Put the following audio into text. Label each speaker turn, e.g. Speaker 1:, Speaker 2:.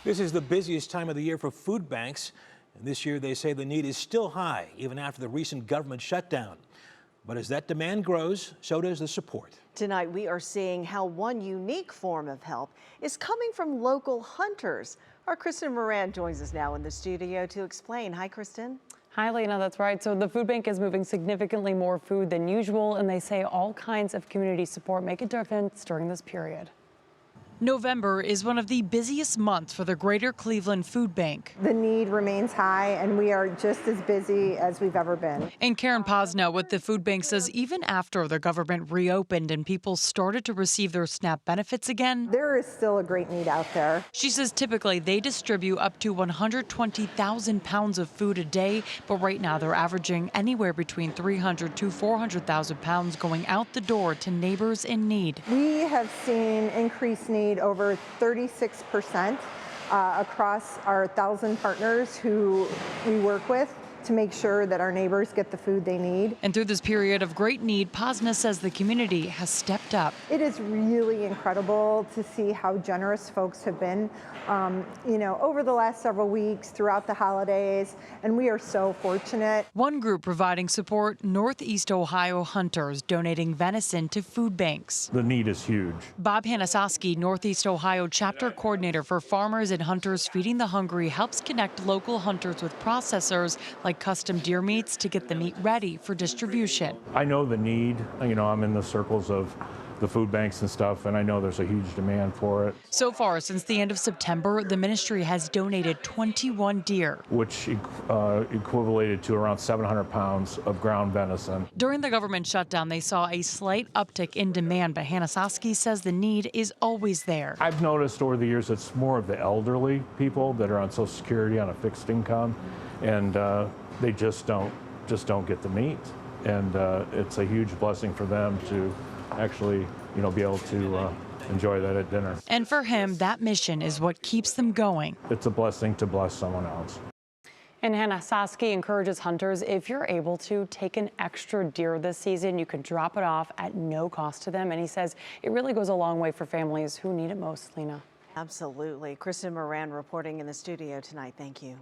Speaker 1: This is the busiest time of the year for food banks. And this year they say the need is still high, even after the recent government shutdown. But as that demand grows, so does the support.
Speaker 2: Tonight, we are seeing how one unique form of help is coming from local hunters. Our Kristen Moran joins us now in the studio to explain. Hi, Kristen.
Speaker 3: Hi, Lena, that's right. So the food bank is moving significantly more food than usual, and they say all kinds of community support make a difference during this period.
Speaker 4: November is one of the busiest months for the Greater Cleveland Food Bank.
Speaker 5: The need remains high, and we are just as busy as we've ever been.
Speaker 4: And Karen Pozna with the food bank says even after the government reopened and people started to receive their SNAP benefits again,
Speaker 5: There is still a great need out there.
Speaker 4: she says typically they distribute up to 120,000 pounds of food a day, but right now they're averaging anywhere between 300 to 400,000 pounds going out the door to neighbors in need.
Speaker 5: We have seen increased need over 36% across our 1,000 partners who we work with to make sure that our neighbors get the food they need.
Speaker 4: And through this period of great need, Pozna says the community has stepped up.
Speaker 5: It is really incredible to see how generous folks have been, over the last several weeks throughout the holidays, and we are so fortunate.
Speaker 4: One group providing support, Northeast Ohio hunters donating venison to food banks.
Speaker 6: The need is huge.
Speaker 4: Bob Hanasoski, Northeast Ohio chapter coordinator for Farmers and Hunters Feeding the Hungry, helps connect local hunters with processors like custom deer meats to get the meat ready for distribution.
Speaker 6: I know the need. I'm in the circles of the food banks and stuff, and I know there's a huge demand for it.
Speaker 4: So far, since the end of September, the ministry has donated 21 deer,
Speaker 6: Which equivalated to around 700 pounds of ground venison.
Speaker 4: During the government shutdown, they saw a slight uptick in demand, but Hanasoski says the need is always there.
Speaker 6: I've noticed over the years it's more of the elderly people that are on Social Security on a fixed income, and they just don't get the meat. And it's a huge blessing for them to actually, be able to enjoy that at dinner.
Speaker 4: And for him, that mission is what keeps them going.
Speaker 6: It's a blessing to bless someone else.
Speaker 3: And Hanasoski encourages hunters, if you're able to, take an extra deer this season. You can drop it off at no cost to them. And he says it really goes a long way for families who need it most, Lena.
Speaker 2: Absolutely. Kristen Moran reporting in the studio tonight. Thank you.